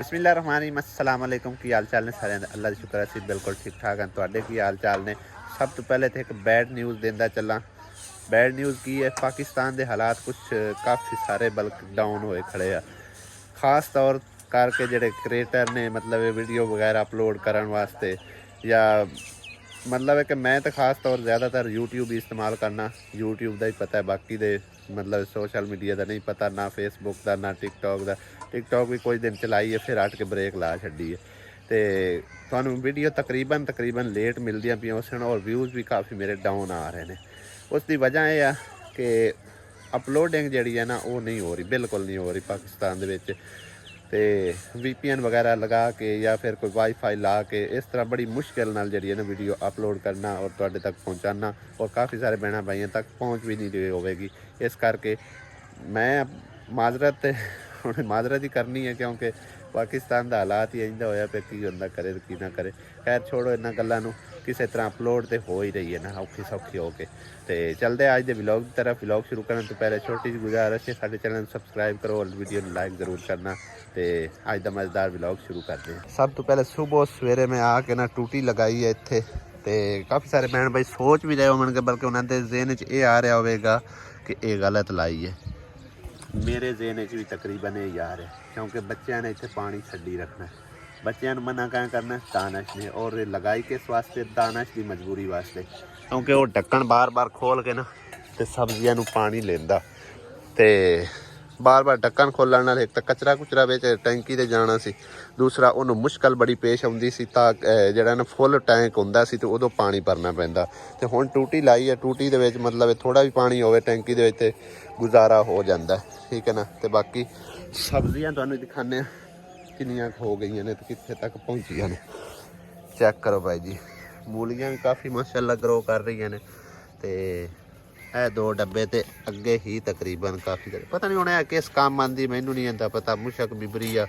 बिस्मिल्लाहिर्रहमानिर्रहीम अस्सलाम वालेकुम की हाल चाल ने सारे अल्लाह का शुक्र है बिल्कुल ठीक ठाक हैं। तुहाडे की हाल चाल ने? सब तो पहले तो एक बैड न्यूज़ देंदा चला। बैड न्यूज़ की है, पाकिस्तान के हालात कुछ काफ़ी सारे बल्कि डाउन होए खड़े आ। खास तौर करके जेडे क्रिएटर ने मतलब वीडियो वगैरह अपलोड करने वास्ते या मतलब है कि मैं तो खास तौर ज़्यादातर यूट्यूब ही इस्तेमाल करना। यूट्यूब का ही पता है, बाकी दे मतलब सोशल मीडिया का नहीं पता, ना फेसबुक का ना टिकटॉक का। टिकटॉक भी कुछ दिन चलाई है फिर हट के ब्रेक ला छी है। तो थानू वीडियो तकरीबन लेट मिलदियां पियां सन और व्यूज़ भी काफ़ी मेरे डाउन आ रहे हैं। उसकी वजह यह है कि अपलोडिंग जी है ना वो नहीं हो रही, बिल्कुल नहीं हो रही पाकिस्तान के। तो VPN वगैरह लगा के या फिर कोई वाईफाई ला के इस तरह बड़ी मुश्किल नाल जी है ना वीडियो अपलोड करना और तुहाडे तक पहुँचाना, और काफ़ी सारे बहना भाइयों तक पहुँच भी नहीं रही होगी। इस करके मैं माजरत ही करनी है, क्योंकि पाकिस्तान का हालात ही इंजा होया पे की बंदा करे की ना करे। खैर छोड़ो इन्होंने गलों, किसी तरह अपलोड तो हो ही रही है ना औखी सौखी होके। तो चलते अज के व्लॉग की तरफ। व्लॉग शुरू करने तो पहले छोटी जी गुजारिश है, साडे चैनल सबसक्राइब करो और वीडियो लाइक ज़रूर करना। तो अज का मज़ेदार व्लॉग शुरू करते हैं। सब तो पहले सुबह सवेरे में आके ना टूटी लगाई है इत्थे। तो काफ़ी सारे भैन भाई सोच भी रहे होंगे, बल्कि उन्होंने ज़हन च ये आ रहा होगा कि ये गलत लाई है। मेरे ज़हन च भी तकरीबन ये यार है, क्योंकि बच्चों ने इतने पानी छड्डी रखना है। बच्चों मना क्या करना दानश ने, और लगाई किस वास्ते? दानश की मजबूरी वास्ते, क्योंकि वो ढक्कन बार बार खोल के ना तो सब्जियां पानी लेंदा। तो बार बार ढक्कन खोलने नाल एक तो कचरा कुचरा बेच टैंकी ते जाना सी, दूसरा उन्होंने मुश्किल बड़ी पेश आती सी। तां जिहड़ा ना फुल टैंक हुंदा सी तो उदों पानी भरना पैंदा। ते हुण टूटी लाई है, टूटी दे विच मतलब थोड़ा भी पानी होवे टैंकी दे विच ते गुजारा हो जाता है, ठीक है ना। तो बाकी सब्जियां तुहानूं दिखाने कितनियां हो गई ने तो कित्थे तक पहुँचियां ने। चेक करो भाई जी, मूलियां भी काफ़ी माशाअल्लाह ग्रो कर रही ने। तो है 2 डब्बे तो अगे ही तकरीबन काफ़ी पता नहीं होना किस काम आती, मैनू नहीं आता पता। मुशक बिबरी आ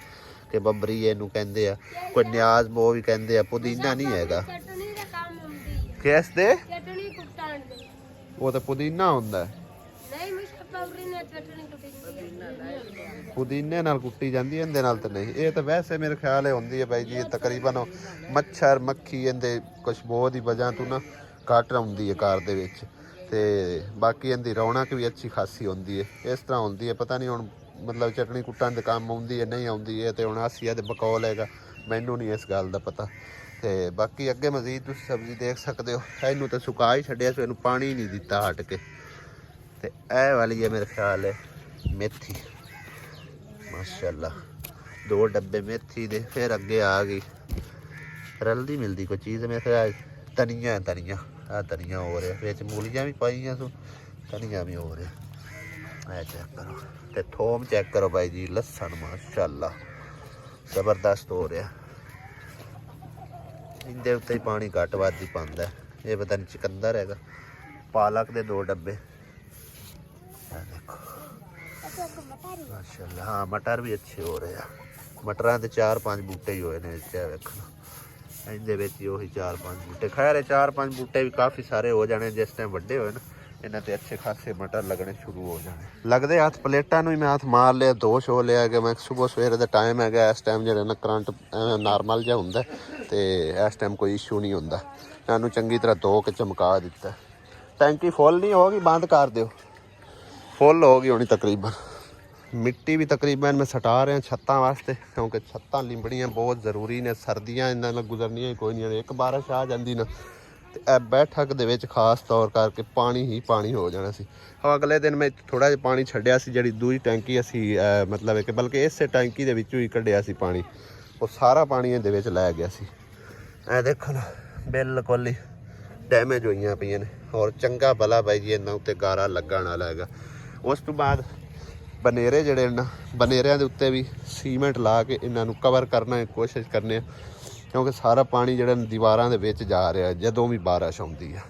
कि बबरी इनू कहते हैं, कोई न्याज वो भी कहते हैं। पुदीना नहीं है किस दे, वो तो पुदीना होंगे। पुदीने नाल कुट्टी जाती है, इहदे नाल तो नहीं। ये तो वैसे मेरे ख्याल है होंगी है भाई जी, तकरीबन मच्छर मक्खी इहदे खुशबू की वजह तो ना घट आउंदी है घर दे विच। ते बाकी इहदी रौनक भी अच्छी खासी होंदी है। इस तरह होंदी है, पता नहीं हुण मतलब चटनी कुट्टन दे काम आउंदी है नहीं आउंदी है, तो हुण हासिया ते बकौल हैगा, मैनू नहीं इस गल का पता। तो बाकी अगे मजीद तुसीं सब्जी देख सकते हो। इनू तो सुका ही छड्डिया सी, इनू पानी नहीं दिता हट के। तो यह वाली है मेरे ख्याल है मेथी, माशाअल्लाह 2 डब्बे मेथी दे। फिर अगे आ गई रलदी मिलती कोई चीज़ मेरे ख्याल धनिया धनिया हो रहा बिच, मूलियां भी पाइयां सो, धनिया भी हो रहा है। चेक करो। तो थोम चेक करो भाई जी, लसन माशाअल्लाह जबरदस्त हो रहा। इनके उत्ते ही पानी घट वध ही पाता है। ये पता नहीं चुकंदर है। पालक के 2 डब्बे देखो माशाअल्लाह। हाँ मटर भी अच्छे हो रहे हैं। मटरां के 4-5 बूटे ही होए ने वेखो, इनके ही 4-5 बूटे। खैर 4-5 बूटे भी काफ़ी सारे हो जाने जिस टाइम वड्डे होए ना, इन्हां ते अच्छे खासे मटर लगने शुरू हो जाने। लगते हथ प्लेटां नूं ही मैं हथ मार लिया, दोष हो लिया कि मैं सुबह सवेरे का टाइम है। इस टाइम जो ना करंट नॉर्मल जिहा हुंदा तो इस टाइम कोई इशू नहीं होंदा। इन्हूं चंगी तरह धो के चमका दिता। टैंकी फुल नहीं होगी, बंद कर दो। फुल होगी होनी तकरीबन। मिट्टी भी तकरीबन मैं सटा रहा छत्तां वास्ते, क्योंकि छत्तां लिंबड़ियां बहुत ज़रूरी ने। सर्दियां इन्हां नाल गुजरनियां ही कोई नहीं, एक बारिश आ जाती ना तो बैठक दे विच खास तौर करके पानी ही पानी हो जाना सी। अगले दिन मैं थोड़ा जिहा पानी छड्डिया सी, जिहड़ी दूई टैंकी असी मतलब है कि बल्कि इस टैंकी दे विचों ही कढिया सी पानी, वो सारा पानी इहदे विच लै गया सी। ऐ देखो ना बिल्कुल ही डैमेज होईयां पईयां ने। और चंगा भला बाई जी इन्हां उत्ते गारा लगण वाला हैगा। उस तो बाद बनेरे जड़े ना, बनेरिया के उत्ते भी सीमेंट ला के इन्हों कवर करने की कोशिश करने, क्योंकि सारा पानी जो दीवारों के जा रहा है जदों भी बारिश आती है।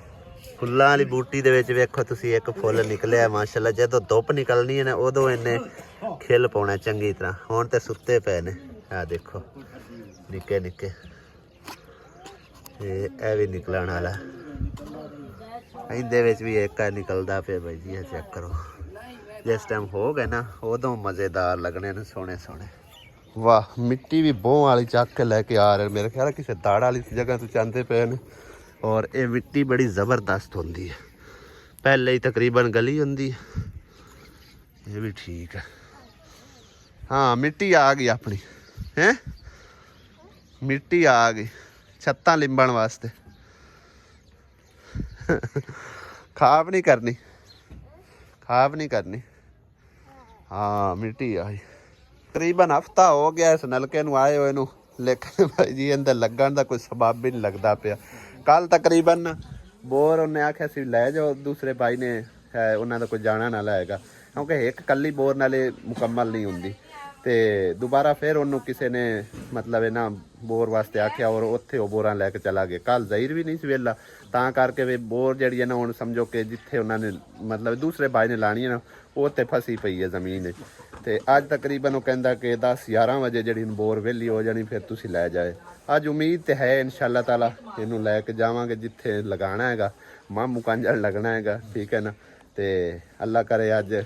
फुल्लां वाली बूटी दे विच वेखो तुसीं एक फुल निकलिया माशाअल्लाह। जदों धुप निकलनी है ना उदों इन्हें खिल पाउणा चंगी तरह। हुण तो सुत्ते पे ने, आ देखो निक्के निक्के। ये भी निकलन वाला, इहदे विच भी एक निकलदा पे भाई जी। चेक करो, जिस टाइम हो गए ना उदों मज़ेदार लगने ने सोहने सोहने। वाह मिट्टी भी बोह वाली चक के लेके आ रहे मेरे ख्याल किसी दाड़ वाली जगह तो चाहते पे ने। और ये मिट्टी बड़ी ज़बरदस्त होती है, पहले ही तकरीबन गली होंगी। ये भी ठीक है। हाँ मिट्टी आ गई अपनी है, मिट्टी आ गई छत्तां लिंबण वास्ते। खाब नहीं करनी, खाब नहीं करनी। हाँ मिट्टी आई। तकरीबन हफ्ता हो गया इस नलके नूं आए हुए नूं, लेकिन भाई जी अंदर लगन का कोई सबब भी नहीं लगता पिया। कल तकरीबन बोर उन्हें आख्या सी लै जाओ, दूसरे भाई ने है उन्होंने कोई जाना ना लैगा, क्योंकि एक कली बोर नाले मुकम्मल नहीं होंगी। तो दोबारा फिर उन्होंने किसी ने मतलब ना बोर वास्ते आख्या और उत्थे वो बोर लैके चला गया। कल ज़हीर भी नहीं सी वेला, तां करके वे बोर जी है ना हुण समझो कि जिथे उन्होंने मतलब दूसरे भाई ने लानी है ना वो उत्थे फसी पई है जमीन। तो अज तकरीबन वो कहता कि 10-11 बजे जी बोर वेली हो जानी, फिर तुसी लै जाए। अज उम्मीद तो है इंशाअल्लाह ताला इनू लैके जावांगे जिथे लगाना हैगा, मामू कांजल लगना हैगा, ठीक है ना। तो अल्लाह करे अज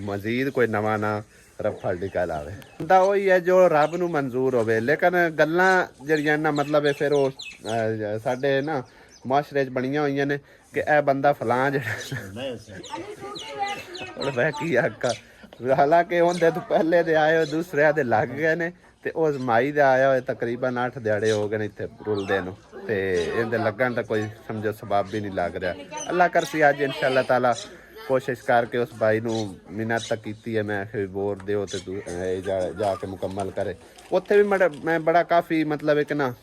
मजीद कोई नवा ना रफल निकल आवे। बंदा वही है जो रब नू मंजूर होवे, लेकिन गल्लां जड़ियां ना मतलब फिर वो साडे ना माशरे च बनियां होईयां ने कि ए बंदा फलां जेड़ा वह की आका, हालांकि उनदे तो पहले दे आए हो दूसरे दे लग गए ने। ते उस माई दे आया होए तकरीबन 8 दिहाड़े हो गए ने इत्थे रुलदे नू, ते इहदे लगन दा कोई समझो सबब भी नहीं लग रहा। अल्लाह करसी अज इंशाअल्लाह ताला कोशिश करके उस भाई नू मिन्नत तक की है, मैं फिर बोर दो तो तू जाके मुकम्मल करे। उत्थे भी मैं बड़ा काफ़ी मतलब एक ना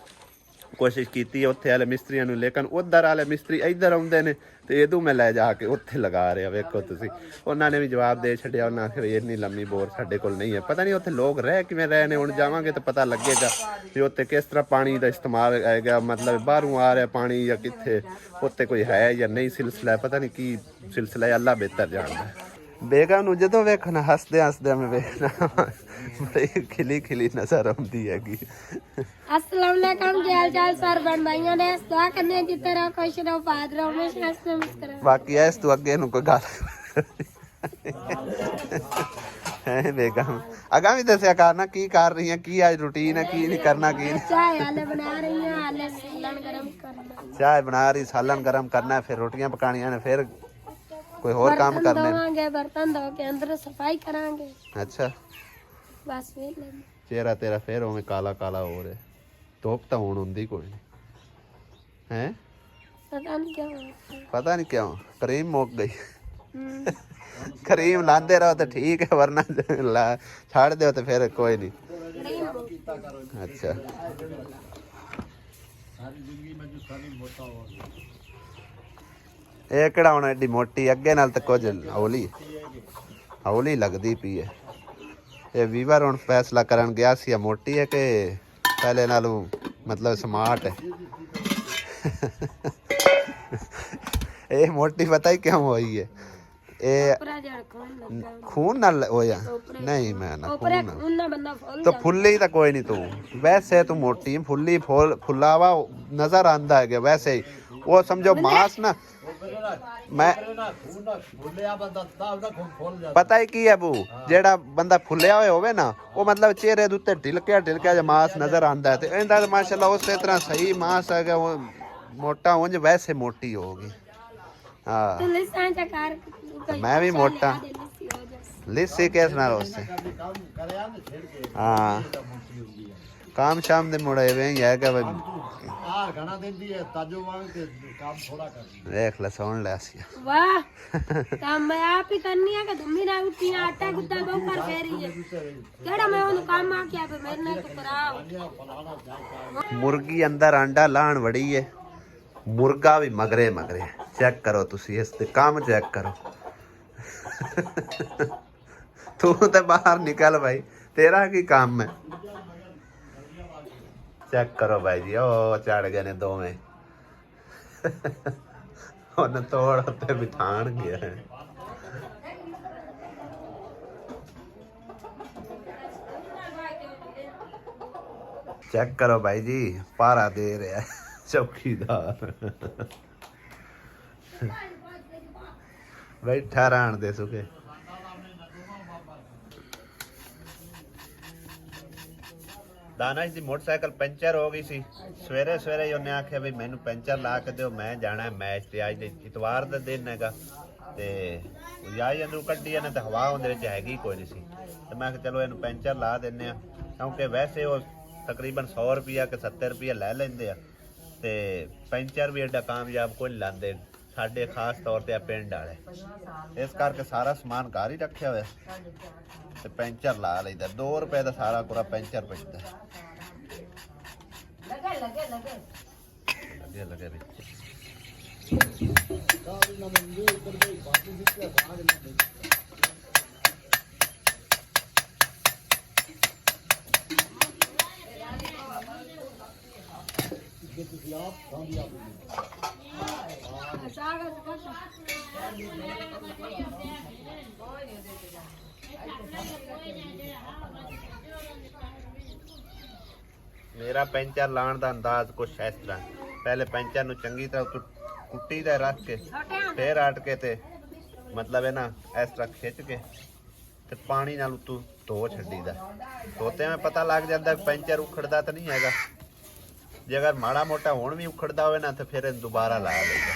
कोशिश की है उत्थे वाले मिस्त्रियों नू, लेकिन उधर वाले मिस्त्री इधर आउंदे ने तो इदू मैं लै जाके उत्थे लगा रहा। वेखो तुसी उन्होंने भी जवाब दे छड़िया, उन्हें आखिर इन्नी लम्मी बोर साडे कोल नहीं है। पता नहीं उत्थे लोग रह किवें रहे ने, हुण जावांगे तो पता लगेगा भी उत्थे किस तरह पानी का इस्तेमाल आएगा, मतलब बाहरों आ रहा पानी या कित्थे उत्थे कोई है या नहीं सिलसिला, पता नहीं की सिलसिला है, अल्लाह बेहतर जानदा है। बेगम नू जदों वेखना हसदे हसदे मैं वेखना बड़ी खिली खिली नजर आउंदी हैगी। अस्सलाम वालेकुम, क्या हाल चाल सर बन भाइयों ने दुआ करने की तरह खुश रहो, बात रहो, हमेशा हंसते मुस्कुराते। बाकी है इस तो अगे नु कोई गल है बेगम अगा भी दसिया करना की कर रही है, की आज रूटीन है, की नहीं करना, की नहीं। चाय हाले बना रही हैं, हाले सालन गरम करना, चाय बना रही, सालन गरम करना है, फिर रोटियां पकानियां ने, फिर कोई और काम करने, बर्तन धो के अंदर सफाई करांगे। अच्छा बस वेले चेहरा तेरा फिर उवें काला काला हो रहा, धुप तो हुण हुंदी कोई नहीं है। पता नहीं क्या हुआ, पता नहीं क्यों क्रीम मुक गई। क्रीम लाते रहो तो ठीक है, वरना छाड़ दो तो फिर कोई नहीं। अच्छा ये केड़ा होना एडी मोटी, अगे नाल तो कुछ हौली हौली लगती पी है। ये वीवर हुण फैसला करन गया सी मोटी है कि पहले नालों मतलब स्मार्ट है। ये मोटी पता ही क्यों हुई है, खून नाल होया नहीं, मैं ना खून नाल तो फुल्ली तो कोई नहीं, तू वैसे तू मोटी फुल्ली फुलावा नजर आंदा है वैसे ही। वो समझो मांस ना, मैं पता ही की है बू जेड़ा बंदा फुलिया हुए होवे ना, वो मतलब चेहरे दे उत्ते ढिलकिया ढिलकिया जो मांस नजर आंदा है। तो इहदा तो माशाल्लाह उस तरह सही मांस है, वो मोटा उंज वैसे मोटी होगी। हाँ तो मैं भी मोटा लिस्सी किस नाल उससे। हाँ काम शाम दे मुड़े वे ही है कि देख ले सुन ले आसिया। वाह काम मैं आप ही करनी है कि तुम ना उठी आटा गुद्दा को कर फेरी है केड़ा मैं उन काम आ क्या पे मेरे ने तो करा। मुर्गी अंदर अंडा लाण वड़ी है, मुर्गा भी मगरे मगरे। चेक करो तुसी इस ते काम चेक करो। तू तो बाहर निकल भाई, तेरा की काम है। चेक करो भाई जी, ओ चढ़ गए ने दोवें। उन्हें तोड़ उत्ते बिठान गया है। चेक करो भाई जी, पारा दे रहा है चौकीदार। बैठा रहन दे सुखे। ਦਾਨਿਸ਼ ਦੀ ਮੋਟਰਸਾਈਕਲ ਪੈਂਚਰ ਹੋ ਗਈ ਸੀ। ਸਵੇਰੇ ਸਵੇਰੇ ਹੀ ਉਹਨੇ ਆਖਿਆ ਵੀ ਮੈਨੂੰ ਪੈਂਚਰ ਲਾ ਕੇ ਦਿਓ, ਮੈਂ ਜਾਣਾ ਮੈਚ ਤੇ। ਅੱਜ ਦੇ ਇਤਵਾਰ ਦਾ ਦਿਨ ਹੈਗਾ ਤੇ ਜਾਈ ਅੰਦਰੋਂ ਕੱਢੀ ਇਹਨੇ ਤੇ ਹਵਾ ਉਹਦੇ ਵਿੱਚ ਹੈਗੀ ਕੋਈ ਨਹੀਂ ਸੀ। ਤੇ ਮੈਂ ਕਿਹਾ ਚਲੋ ਇਹਨੂੰ ਪੈਂਚਰ ਲਾ ਦਿੰਨੇ ਆ, ਕਿਉਂਕਿ ਵੈਸੇ ਉਹ ਤਕਰੀਬਨ 100 ਰੁਪਿਆ ਕਿ 70 ਰੁਪਿਆ ਲੈ ਲੈਂਦੇ ਆ ਤੇ ਪੈਂਚਰ ਵੀ ਐਡਾ ਕਾਮਯਾਬ ਕੋਈ ਨਹੀਂ ਲਾਉਂਦੇ ਸਾਡੇ, ਖਾਸ ਤੌਰ ਤੇ ਆ ਪਿੰਡ ਵਾਲੇ। ਇਸ ਕਰਕੇ ਸਾਰਾ ਸਮਾਨ ਘਰ ਹੀ ਰੱਖਿਆ ਹੋਇਆ ਤੇ ਪੈਂਚਰ ਲਾ ਲਈਦਾ। 2 ਰੁਪਏ ਦਾ ਸਾਰਾ ਪੂਰਾ ਪੈਂਚਰ ਪੈਂਦਾ। ਲੱਗੇ ਵਿੱਚ ਮੇਰਾ ਪੈਂਚਰ ਲਾਉਣ ਦਾ ਅੰਦਾਜ਼ ਕੁਛ ਇਸ ਤਰ੍ਹਾਂ। ਪਹਿਲੇ ਪੈਂਚਰ ਨੂੰ ਚੰਗੀ ਤਰ੍ਹਾਂ ਕੁੱਟੀ ਦਾ ਰੱਖ ਕੇ ਫੇਰ ਆਟ ਕੇ ਤੇ ਮਤਲਬ ਹੈ ਨਾ ਇਸ ਤਰ੍ਹਾਂ ਖਿੱਚ ਕੇ ਤੇ ਪਾਣੀ ਨਾਲ ਉਤੋਂ ਧੋ ਛੱਡੀਦਾ। ਧੋਤੇ ਮੈਂ ਪਤਾ ਲੱਗ ਜਾਂਦਾ ਪੈਂਚਰ ਉਖੜਦਾ ਤਾਂ ਨਹੀਂ ਹੈਗਾ। ਜੇ ਅਗਰ ਮਾੜਾ ਮੋਟਾ ਹੁਣ ਵੀ ਉਖੜਦਾ ਹੋਵੇ ਨਾ ਤੇ ਫਿਰ ਇਹਨੂੰ ਦੁਬਾਰਾ ਲਾ ਲਈਦਾ।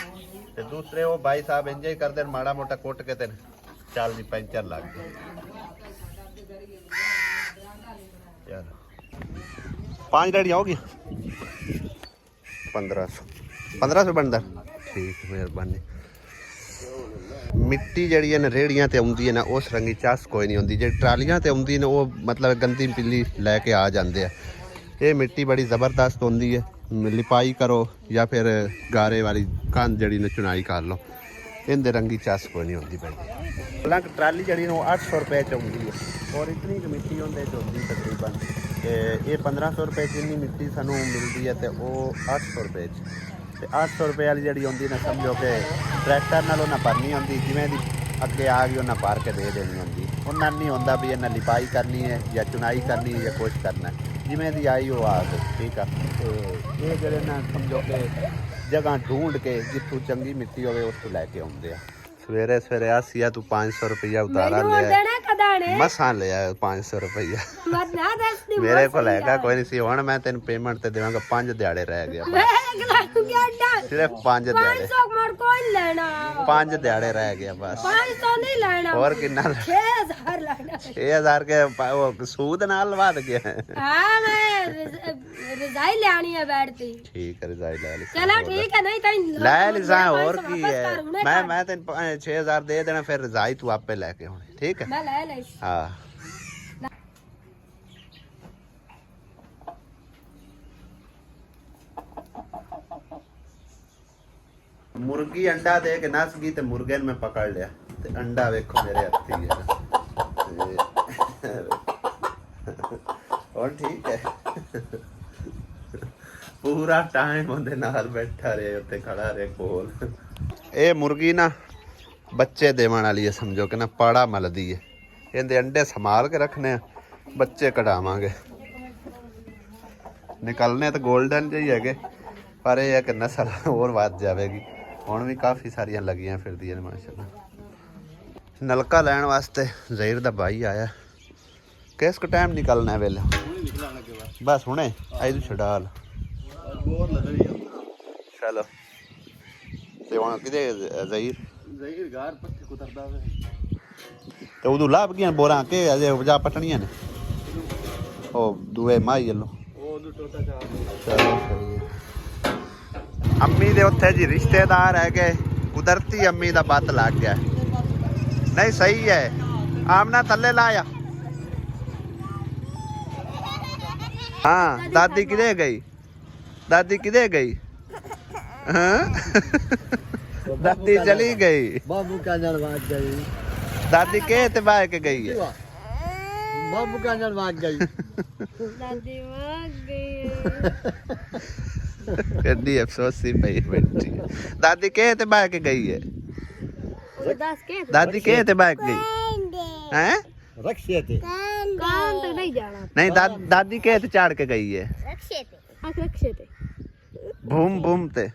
ਤੇ ਦੂਸਰੇ ਉਹ ਭਾਈ ਸਾਹਿਬ ਇੰਜ ਹੀ ਕਰਦੇ ਮਾੜਾ ਮੋਟਾ ਕੁੱਟ ਕੇ ਤੇ ਚੱਲ ਵੀ ਪੈਂਚਰ ਲੱਗ ਗਿਆ। ਚਲੋ 5 ਰੇੜੀ ਹੋ ਗਈ 1500 ਬਣਦਾ। ਠੀਕ ਮਿਹਰਬਾਨੀ। ਮਿੱਟੀ ਜਿਹੜੀ ਹੈ ਨਾ ਰੇੜੀਆਂ ਤੇ ਆਉਂਦੀ ਹੈ ਨਾ ਉਸ ਰੰਗੀ ਚੱਸ ਕੋਈ ਨਹੀਂ ਹੁੰਦੀ। ਜਿਹੜੀ ਟਰਾਲੀਆਂ ਤੇ ਆਉਂਦੀ ਨੇ ਉਹ ਮਤਲਬ ਗੰਦੀ ਪਿੱਲੀ ਲੈ ਕੇ ਆ ਜਾਂਦੇ ਆ। ਇਹ ਮਿੱਟੀ ਬੜੀ ਜ਼ਬਰਦਸਤ ਹੁੰਦੀ ਹੈ। ਲਿਪਾਈ ਕਰੋ ਜਾਂ ਫਿਰ ਗਾਰੇ ਵਾਲੀ ਕੰਧ ਜਿਹੜੀ ਨੇ ਚੁਣਾਈ ਕਰ ਲਓ, ਇਹਦੇ ਰੰਗੀ ਚੱਸ ਕੋਈ ਨਹੀਂ ਹੁੰਦੀ ਪੈਂਦੀ। ਹਾਲਾਂਕਿ ਟਰਾਲੀ ਜਿਹੜੀ ਨੂੰ 800 ਰੁਪਏ ਚ ਆਉਂਦੀ ਹੈ ਔਰ ਇਤਨੀ ਕੁ ਮਿੱਟੀ ਉਹਦੇ ਚ ਹੁੰਦੀ ਤਕਰੀਬਨ। ਤੇ ਇਹ 1500 ਰੁਪਏ ਚ ਇੰਨੀ ਮਿੱਟੀ ਸਾਨੂੰ ਮਿਲਦੀ ਹੈ ਤੇ ਉਹ 800 ਰੁਪਏ ਚ। ਤੇ 800 ਰੁਪਏ ਵਾਲੀ ਜਿਹੜੀ ਹੁੰਦੀ ਨਾ ਸਮਝੋ ਕਿ ਟਰੈਕਟਰ ਨਾਲ ਉਹਨਾਂ ਭਰਨੀ ਹੁੰਦੀ, ਜਿਵੇਂ ਦੀ ਅੱਗੇ ਆ ਗਈ ਉਹਨਾਂ ਭਰ ਕੇ ਦੇ ਦੇਣੀ ਹੁੰਦੀ। ਉਹਨਾਂ ਨਹੀਂ ਹੁੰਦਾ ਵੀ ਇਹਨਾਂ ਲਿਪਾਈ ਕਰਨੀ ਹੈ ਜਾਂ ਚੁਣਾਈ ਕਰਨੀ ਹੈ ਜਾਂ ਕੁਛ ਕਰਨਾ, ਜਿਵੇਂ ਦੀ ਆਈ ਉਹ ਆ ਗਈ। ਠੀਕ ਆ। ਤੇ ਇਹ ਜਿਹੜੇ ਨਾ ਸਮਝੋ ਕਿ ਜਗ੍ਹਾ ਢੂੰਡ ਕੇ ਜਿੱਥੋਂ ਚੰਗੀ ਮਿੱਟੀ ਹੋਵੇ ਉੱਥੋਂ ਲੈ ਕੇ ਆਉਂਦੇ ਆ। ਸਵੇਰੇ ਸਵੇਰੇ ਆਸੀਆ ਤੂੰ 500 ਰੁਪਇਆ ਉਤਾਰਾ ਲਿਆ, ਮਸਾਂ ਲਿਆ 500 ਰੁਪਇਆ ਮੇਰੇ ਕੋਲ ਹੈਗਾ ਕੋਈ ਨਹੀਂ ਸੀ। ਹੁਣ ਮੈਂ ਤੈਨੂੰ ਪੇਮੈਂਟ ਤੇ ਦੇਵਾਂਗਾ। 5 ਦਿਹਾੜੇ ਰਹਿ ਗਏ, ਸਿਰਫ 5 ਦਿਹਾੜੇ। 5 ਦਿਹਾੜੇ ਰਹਿ ਗਏ ਬਸ। 500 ਨਹੀਂ ਲੈਣਾ, ਹੋਰ ਕਿੰਨਾ? 6000 ਲੈਣਾ। 6000 ਕੇ ਉਹ ਸੂਦ ਨਾਲ ਵੱਧ ਗਿਆ। ਹਾਂ ਮੈਂ ਰਜ਼ਾਈ ਲੈਣੀ ਹੈ ਬੈਠਦੀ। ਠੀਕ ਹੈ ਰਜ਼ਾਈ ਲੈ ਲਈ। ਚਲੋ ਠੀਕ ਹੈ, ਨਹੀਂ ਤਾਂ ਲੈ ਲਿਸਾ ਹੋਰ ਕੀ ਹੈ। ਮੈਂ ਤੈਨੂੰ 6000 ਦੇ ਦੇਣਾ, ਫਿਰ ਰਜ਼ਾਈ ਤੂੰ ਆਪੇ ਲੈ ਕੇ ਆਉਣੀ। ਠੀਕ ਹੈ ਮੈਂ ਲੈ ਲਈ। ਹਾਂ मुर्गी अंडा दे के नस गई तो मुर्गे ने मैं पकड़ लिया। ते अंडा वेखो मेरे हत्थी है और ठीक है। पूरा टाइम उनके नाल बैठा रहे, उत्ते खड़ा रहे कोल। ये मुर्गी ना बच्चे देवन वाली है, समझो कि ना पाड़ा मलदी है। इहदे अंडे संभाल के रखने, बच्चे कढ़ावांगे। निकलने तो गोल्डन जी है, पर यह है कि नस्ल और वध जाएगी। ਹੁਣ ਵੀ ਕਾਫੀ ਸਾਰੀਆਂ ਲੱਗੀਆਂ ਫਿਰਦੀਆਂ ਨੇ ਮਾਸ਼ਾਅੱਲਾ। ਨਲਕਾ ਲੈਣ ਵਾਸਤੇ ਜ਼ਹੀਰ ਦਾ ਭਾਈ ਆਇਆ। ਕਿਸ ਕੁ ਟਾਈਮ ਨਿਕਲਣਾ ਹੈ ਵੇਲੇ? ਬਸ ਹੁਣੇ ਆਈ ਛਡਾ ਲ। ਚਲੋ ਤੇ ਹੁਣ ਕਿਤੇ ਜ਼ਹੀਰ ਘਰ ਪੱਠੇ ਕੁਤਰਦਾ ਵੇ ਤੇ ਉਦੋਂ ਲੱਭ ਗਈਆਂ ਬੋਰਾਂ ਕੇ ਅਜੇ ਵਜਾ ਪਟਣੀਆਂ ਨੇ। ਉਹ ਦੂਏ ਮਾਈ ਵੱਲੋਂ ਉਹ ਟੋਟਾ ਚਾ। ਚਲੋ ਸਹੀ ਹੈ। ਅੰਮੀ ਦੇ ਉੱਥੇ ਜੀ ਰਿਸ਼ਤੇਦਾਰ ਹੈਗੇ, ਕੁਦਰਤੀ ਅੰਮੀ ਦਾ ਬੱਤ ਲੱਗ ਗਿਆ। ਨਹੀਂ ਸਹੀ ਹੈ। ਆਮਨਾ ਥੱਲੇ ਲਾਇਆ। ਹਾਂ ਦਾਦੀ ਕਿਧੇ ਗਈ? ਦਾਦੀ ਕਿਧੇ ਗਈ? ਹਾਂ ਦਾਦੀ ਚਲੀ ਗਈ। बाबू का नल भाग गई। दादी के ते बाय के गई है। बाबू का नल भाग गई। दादी भाग गई। कितनी अफसोसी पई बैठी। दादी के ते बाय के गई है। दादी के ते बाय के गई हैं? रक्षे थे। काम तो नहीं जाना। नहीं दादी के ते चढ़ के गई है। रक्षे थे। भूम भूम ते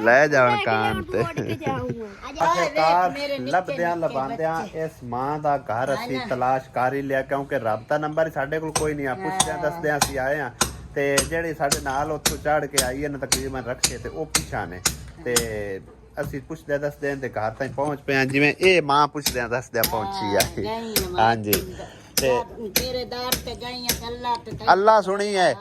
ਲੈ ਜਾਣ ਕਾਨ ਤੇ ਉੱਡ ਕੇ ਜਾਊਗਾ ਆਖਿਰਕਾਰ ਲੱਭਦਿਆਂ ਇਸ ਮਾਂ ਦਾ ਘਰ ਅਸੀਂ ਤਲਾਸ਼ ਕਰ ਹੀ ਲਿਆ, ਕਿਉਂਕਿ ਰੱਬ ਦਾ ਨੰਬਰ ਸਾਡੇ ਕੋਲ ਕੋਈ ਨਹੀਂ ਆ। ਪੁੱਛਦਿਆਂ ਦੱਸਦਿਆਂ ਅਸੀਂ ਆਏ ਆ, ਤੇ ਜਿਹੜੇ ਸਾਡੇ ਨਾਲ ਉੱਥੋਂ ਚੜ ਕੇ ਆਈ ਨੇ ਤਕਰੀਬਨ ਰਕਸ਼ੇ ਤੇ ਉਹ ਪਿੱਛਾ ਨੇ, ਤੇ ਅਸੀਂ ਪੁੱਛਦਿਆਂ ਦੱਸਦਿਆਂ ਦੇ ਘਰ ਤਾਈਂ ਪਹੁੰਚ ਪਏ ਹਾਂ, ਜਿਵੇਂ ਇਹ ਮਾਂ ਪੁੱਛਦਿਆਂ ਦੱਸਦਿਆਂ ਪਹੁੰਚੀ ਆ। ਹਾਂਜੀ ਤੇ ਤੇਰੇ ਦਰ ਤੇ ਗਈਆਂ ਅੱਲਾ ਸੁਣੀ ਹੈ।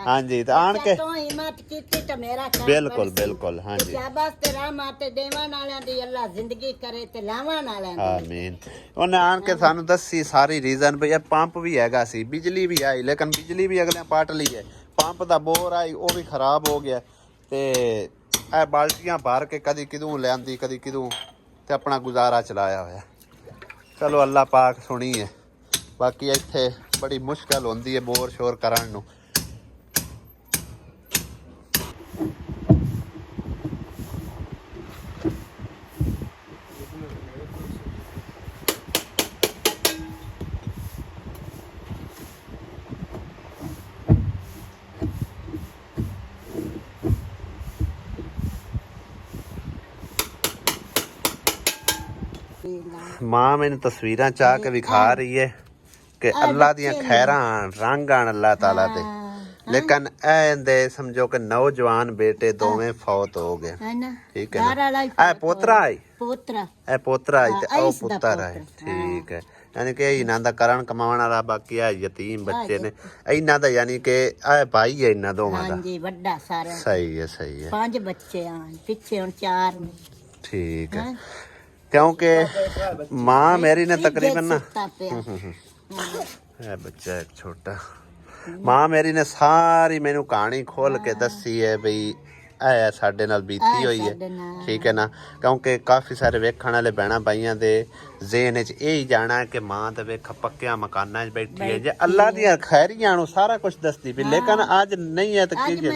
ਹਾਂਜੀ ਤੇ ਆਣ ਕੇ ਤੂੰ ਹਿੰਮਤ ਕੀਤੀ ਤੇ ਮੇਰਾ ਕੰਮ ਬਿਲਕੁਲ ਬਿਲਕੁਲ ਹਾਂਜੀ ਸ਼ਾਬਾਸ਼ ਤੇ ਰਹਿਮਤ ਤੇ ਦੇਵਾਂ ਵਾਲਿਆਂ ਦੀ ਅੱਲਾ ਜ਼ਿੰਦਗੀ ਕਰੇ ਤੇ ਲਾਵਾਂ ਵਾਲਿਆਂ ਦੀ। ਆਮੀਨ। ਉਹਨੇ ਆਣ ਕੇ ਸਾਨੂੰ ਦੱਸੀ ਸਾਰੀ ਰੀਜ਼ਨ ਵੀ ਇਹ ਪੰਪ ਵੀ ਹੈਗਾ ਸੀ, ਬਿਜਲੀ ਵੀ ਆਈ, ਲੇਕਿਨ ਬਿਜਲੀ ਵੀ ਅਗਲੇ ਪਾਟ ਲਈ ਹੈ। ਪੰਪ ਦਾ ਬੋਰ ਆਈ ਉਹ ਵੀ ਖਰਾਬ ਹੋ ਗਿਆ, ਤੇ ਇਹ ਬਾਲਟੀਆਂ ਭਰ ਕੇ ਕਦੀ ਕਿਦੋਂ ਲਿਆਂਦੀ ਕਦੀ ਕਿਦੋਂ, ਤੇ ਆਪਣਾ ਗੁਜ਼ਾਰਾ ਚਲਾਇਆ ਹੋਇਆ। ਚਲੋ ਅੱਲਾ ਪਾਕ ਸੁਣੀ ਹੈ। ਬਾਕੀ ਇੱਥੇ ਬੜੀ ਮੁਸ਼ਕਲ ਹੁੰਦੀ ਹੈ ਬੋਰ ਸ਼ੋਰ ਕਰਨ ਨੂੰ। ਮਾਂ ਮੈਨੂੰ ਤਸਵੀਰਾਂ ਚਾਹ ਕੇ ਵਿਖਾ ਰਹੀ ਹੈ ਕਿ ਅੱਲਾ ਦੀਆਂ ਖੈਰਾਂ ਰੰਗ ਆਣ ਅੱਲਾ ਤਾਲਾ ਦੇ, ਲੇਕਿਨ ਇਹਦੇ ਸਮਝੋ ਕਿ ਨੌਜਵਾਨ ਬੇਟੇ ਦੋਵੇਂ ਫੌਤ ਹੋ ਗਏ। ਹੈ ਨਾ ਠੀਕ ਹੈ ਨਾ, ਇਹ ਪੋਤਰਾ ਆਈ ਪੋਤਰਾ ਇਹ ਪੋਤਰਾ ਆਈ ਤੇ ਉਹ ਪੁੱਤਰ ਆਏ। ਠੀਕ ਹੈ, ਯਾਨੀ ਕਿ ਇਹਨਾਂ ਦਾ ਕਰਨ ਕਮਾਉਣ ਵਾਲਾ, ਬਾਕੀ ਆ ਯਤੀਮ ਬੱਚੇ ਨੇ ਇਹਨਾਂ ਦਾ, ਯਾਨੀ ਕਿ ਇਹ ਭਾਈ ਹੈ ਇਹਨਾਂ ਦੋਵਾਂ ਦਾ। ਹਾਂਜੀ ਵੱਡਾ ਸਾਰਿਆਂ ਦਾ। ਸਹੀ ਹੈ ਸਹੀ ਹੈ। 5 ਬੱਚੇ ਆ, ਪਿੱਛੇ ਹੁਣ 4 ਨੇ। ਠੀਕ ਹੈ, ਕਿਉਂਕਿ ਮਾਂ ਮੇਰੀ ਨੇ ਤਕਰੀਬਨ ਨਾ ਇਹ ਬੱਚਾ ਇੱਕ ਛੋਟਾ, ਮਾਂ ਮੇਰੀ ਨੇ ਸਾਰੀ ਮੈਨੂੰ ਕਹਾਣੀ ਖੋਲ ਕੇ ਦੱਸੀ ਹੈ ਬਈ ਇਹ ਸਾਡੇ ਨਾਲ ਬੀਤੀ ਹੋਈ ਹੈ। ਠੀਕ ਹੈ ਨਾ, ਕਿਉਂਕਿ ਕਾਫੀ ਸਾਰੇ ਵੇਖਣ ਵਾਲੇ ਭੈਣਾਂ ਭਾਈਆਂ ਦੇ ਜ਼ੇਨ 'ਚ ਇਹ ਹੀ ਜਾਣਾ ਕਿ ਮਾਂ ਤੇ ਵੇਖ ਪੱਕਿਆਂ ਮਕਾਨਾਂ 'ਚ ਬੈਠੀ ਹੈ, ਜੇ ਅੱਲਾ ਦੀਆਂ ਖੈਰੀਆਂ ਨੂੰ ਸਾਰਾ ਕੁਝ ਦੱਸਦੀ ਪਈ, ਲੇਕਿਨ ਅੱਜ ਨਹੀਂ ਹੈ। ਤਾਂ ਕੀ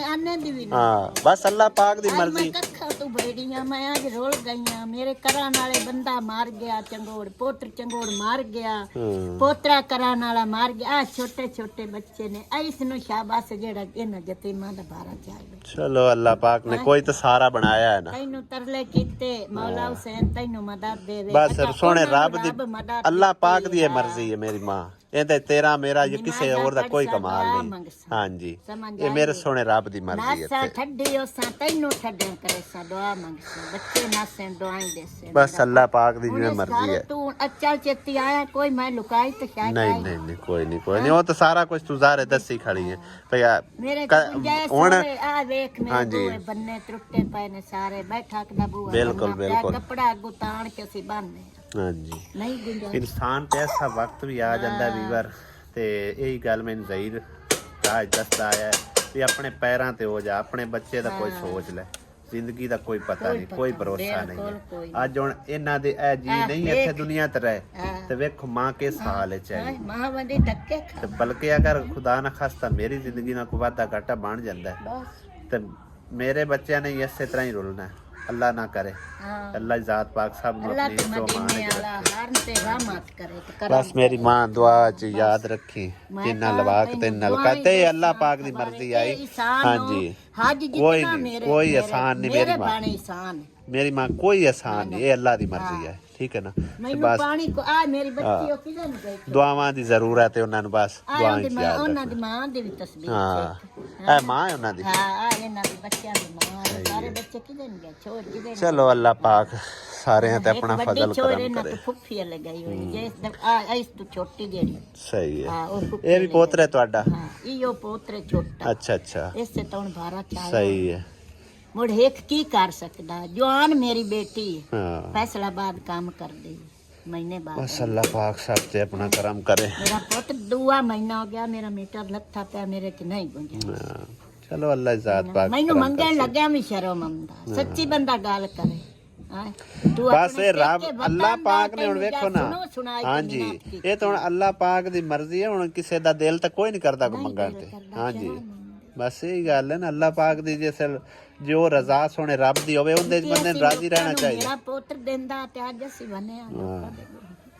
ਹਾਂ, ਬਸ ਅੱਲਾ ਪਾਕ ਦੀ ਮਰਜ਼ੀ। ਤੂੰ ਬੇੜੀਆਂ ਮੈਂ ਅੱਜ ਰੋਲ ਗਈਆਂ, ਮੇਰੇ ਕਰਾਂ ਵਾਲੇ ਬੰਦਾ ਮਾਰ ਗਿਆ, ਚੰਗੋੜ ਪੋਤਰ ਚੰਗੋੜ ਮਾਰ ਗਿਆ, ਪੋਤਰਾ ਕਰਾਂ ਵਾਲਾ ਮਾਰ ਗਿਆ। ਆ ਛੋਟੇ ਛੋਟੇ ਬੱਚੇ ਨੇ, ਇਸ ਨੂੰ ਸ਼ਾਬਾਸ਼ ਜਿਹੜਾ ਇਹਨਾਂ ਯਤੀਮਾਂ ਦਾ ਬਾਰਾ ਚਾਹੀਦਾ। ਚਲੋ ਅੱਲਾ ਪਾਕ ਨੇ ਕੋਈ ਤਾਂ ਸਾਰਾ ਬਣਾਇਆ ਹੈ ਨਾ। ਤੈਨੂੰ ਤਰਲੇ ਕੀਤੇ ਮੌਲਾ ਹੁਸੈਨ ਤੈਨੂੰ ਮਦਦ ਦੇਵੇ। ਬਸ ਸੋਹਣੇ ਰੱਬ ਦੀ ਅੱਲਾ ਪਾਕ ਦੀ ਮਰਜ਼ੀ ਹੈ ਮੇਰੀ ਮਾਂ, ਇਹ ਤੇ ਤੇਰਾ ਮੇਰਾ ਜਾਂ ਕਿਸੇ ਹੋਰ ਦਾ ਕੋਈ ਕਮਾਲ ਨਹੀਂ। ਹਾਂਜੀ, ਇਹ ਮੇਰੇ ਸੋਹਣੇ ਰੱਬ ਦੀ ਮਰਜ਼ੀ ਹੈ। ਨਾਸਾ ਠੱਡੀ ਉਸਾਂ ਤੈਨੂੰ ਠੱਡਿਆ ਕਰੇ ਸਾ ਦੁਆ ਮੰਗਸਾਂ, ਬੱਚੇ ਨਾਸੈਂ ਦੁਆਈ ਦੇਸੇ। ਬਸ ਅੱਲਾ ਪਾਕ ਦੀ ਜਿਵੇਂ ਮਰਜ਼ੀ ਹੈ। ਤੂੰ ਅੱਛਾ ਚੇਤੀ ਆਇਆ, ਕੋਈ ਮੈਂ ਲੁਕਾਈ ਤੇ ਸ਼ਾਇਦ ਨਹੀਂ ਨਹੀਂ ਨਹੀਂ ਕੋਈ ਨਹੀਂ ਕੋਈ ਨਹੀਂ, ਉਹ ਤਾਂ ਸਾਰਾ ਕੁਝ ਤੂੰ ਜ਼ਾਰੇ ਦੱਸੀ ਖੜੀ ਹੈ ਭਈ ਮੇਰੇ ਹੁਣ। ਆ ਵੇਖ ਮੇਰੇ ਦੋਏ ਬੰਨੇ ਟੁੱਟੇ ਪਏ ਨੇ ਸਾਰੇ, ਬੈਠਾ ਕਦਾ ਬੂਆ ਬਿਲਕੁਲ ਬਿਲਕੁਲ ਕੱਪੜਾ ਅੱਗੋਂ ਤਾਣ ਕੇ ਅਸੀਂ ਬੰਨ੍ਹਨੇ। ਹਾਂਜੀ, ਨਹੀਂ ਗੁੰਜਾਇਸ਼। ਇਨਸਾਨ ਤੇ ਐਸਾ ਵਕਤ ਵੀ ਆ ਜਾਂਦਾ ਵੀਵਰ, ਤੇ ਇਹੀ ਗੱਲ ਮੈਨੂੰ ਜ਼ਹੀਰ ਰਾਜ ਦੱਸਦਾ ਆਇਆ ਵੀ ਆਪਣੇ ਪੈਰਾਂ ਤੇ ਹੋ ਜਾ, ਆਪਣੇ ਬੱਚੇ ਦਾ ਕੋਈ ਸੋਚ ਲੈ। ਜ਼ਿੰਦਗੀ ਦਾ ਕੋਈ ਪਤਾ ਨਹੀਂ, ਕੋਈ ਭਰੋਸਾ ਨਹੀਂ। ਅੱਜ ਹੁਣ ਇਹਨਾਂ ਦੇ ਇਹ ਜੀ ਨਹੀਂ ਇੱਥੇ ਦੁਨੀਆ ਤੇ ਰਹੇ, ਤੇ ਵੇਖੋ ਮਾਂ ਕਿਸ ਹਾਲ ਚ ਹੈ। ਮਾਂ ਬੰਦੀ ਧੱਕੇ ਖਾ, ਤੇ ਬਲਕਿ ਅਗਰ ਖੁਦਾ ਨਾ ਖਾਸਤਾ ਮੇਰੀ ਜ਼ਿੰਦਗੀ ਨਾਲ ਕੋਈ ਵਾਧਾ ਘਾਟਾ ਬਣ ਜਾਂਦਾ ਤੇ ਮੇਰੇ ਬੱਚਿਆਂ ਨੇ ਇਸੇ ਤਰ੍ਹਾਂ ਹੀ ਰੁਲਣਾ। ਅੱਲਾ ਨਾ करे, अल्लाह ज़ात पाक सब नु अपनी तो मान। बस मेरी मां दुआ च याद रखी जिन्ना लवाक ते नलका ते अल्लाह पाक दी मर्जी आई। हां जी कोई आसान नहीं मेरी मां कोई आसान नहीं, ये अल्लाह दी मर्जी है। ठीक है ना, बस पानी को आ मेरी बच्ची ओ किदन गई दुआवां दी जरूरत है उन्हां नु, बस दुआवां दी याद उन्हां दी मां दी भी तस्वीर हां ए मां है उन्हां दी हां आ इन्हां दी बच्चियां दी मां सारे बच्चे किदन गए छोड़ किदन। चलो अल्लाह पाक सारे ते अपना फजल करम करे। फुफी लगाई हुई जे इस तो छोटी जेड़ी सही है। ये भी पोतरा है ਤੁਹਾਡਾ? हां इयो पोतरे छोटा। अच्छा अच्छा, इससे तो 12 चाल सही है। मुड़ एक की कर सकदा, जवान मेरी बेटी फैसलाबाद काम कर दी महीने बाद। बस अल्लाह पाक सब ते अपना करम करे। मेरा पुत 2 महीना हो गया, मेरा मीटर लत्था पे मेरे च नहीं गुंजा। चलो अल्लाह ज़ात पाक मैनू मंगन लग्या भी शर्म आंदा, सच्ची बंदा गल करे। बस रब अल्लाह पाक ने हुण वेखो ना। हां जी, ये तो हुण अल्लाह पाक दी मर्जी है, हुण किसे दा दिल ते कोई नहीं करदा को मंगण ते। हां जी, बस यही गल है ना, अल्लाह पाक दी जिस जो रजा सोने रब दी होवे उंदे च बंदे राजी रहना चाहिए। मेरा पुत्र देंदा ते अज असी बने आ।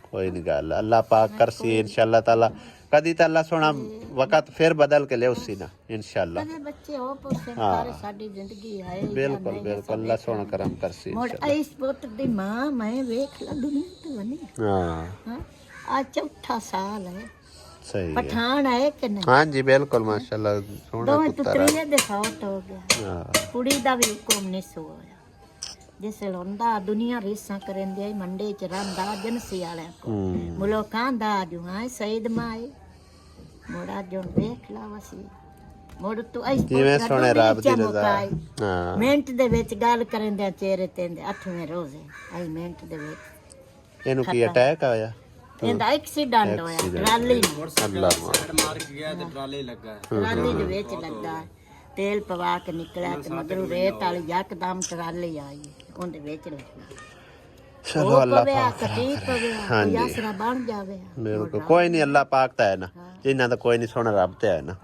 कोई नहीं गल, अल्लाह पाक करसी इंशाअल्लाह ताला कदी तो अल्लाह सोना वक्त फिर बदल के ले उसी ना इंशाल्लाह कदे बच्चे हो पुछन हाँ। सारे साडी जिंदगी है या बिल्कुल नहीं, बिल्कुल अल्लाह सोना करम करसी मोड़ इंशाल्लाह इस पुत्र दी मां मैं वेख ला दुनिया ते बनी हाँ हां आज चौथा साल है सही है पठान है कि नहीं हाँ जी बिल्कुल माशाल्लाह सोना दोवें पुत्र तुतरीए दे फौत हो गया हाँ कुड़ी दा भी हुक्म नहीं सो होया जिस लोंदा दुनिया रीसा करंदे मंडे च रंदा जनसी वाले को मुल्कां दा जो है सईद माए मोड़ा जो देख ला वसी मोड़ तू ऐस जिवें सोने रब दी रजा हाँ मिनट दे विच गल करंदे चेहरे ते 8वें रोजे आई मिनट दे विच ਇਹਨੂੰ ਕੀ ਅਟੈਕ ਆਇਆ ਇਹਦਾ ਐਕਸੀਡੈਂਟ ਹੋਇਆ ਟਰਾਲੀ ਨੂੰ ਅੱਲਾਹ ਟਰਾਲੀ ਦੇ ਵਿੱਚ ਲੱਗਾ ਤੇਲ ਪਵਾ ਕੇ ਨਿਕਲਿਆ ਤੇ ਮਗਰੋਂ ਰੇਤ ਵਾਲੀ ਯਕਦਮ ਟਰਾਲੀ ਆਈ ਉਹਦੇ ਵਿੱਚ ਲੱਗਾ ਚਲੋ ਅੱਲਾਹ ਪਵੇ ਪਾਕ ਕਟੀ ਪਵੇ ਹਾਂਜੀ। ਯਾਸਰਾ ਬਣ ਜਾਵੇ ਬਿਲਕੁਲ ਕੋਈ ਨਹੀਂ ਅੱਲਾਹ ਪਾਕ ਤਾਂ ਹੈ ਨਾ ਇਹਨਾਂ ਦਾ ਕੋਈ ਨਹੀਂ ਸੋਣਾ ਰੱਬ ਤੇ ਹੈ ਨਾ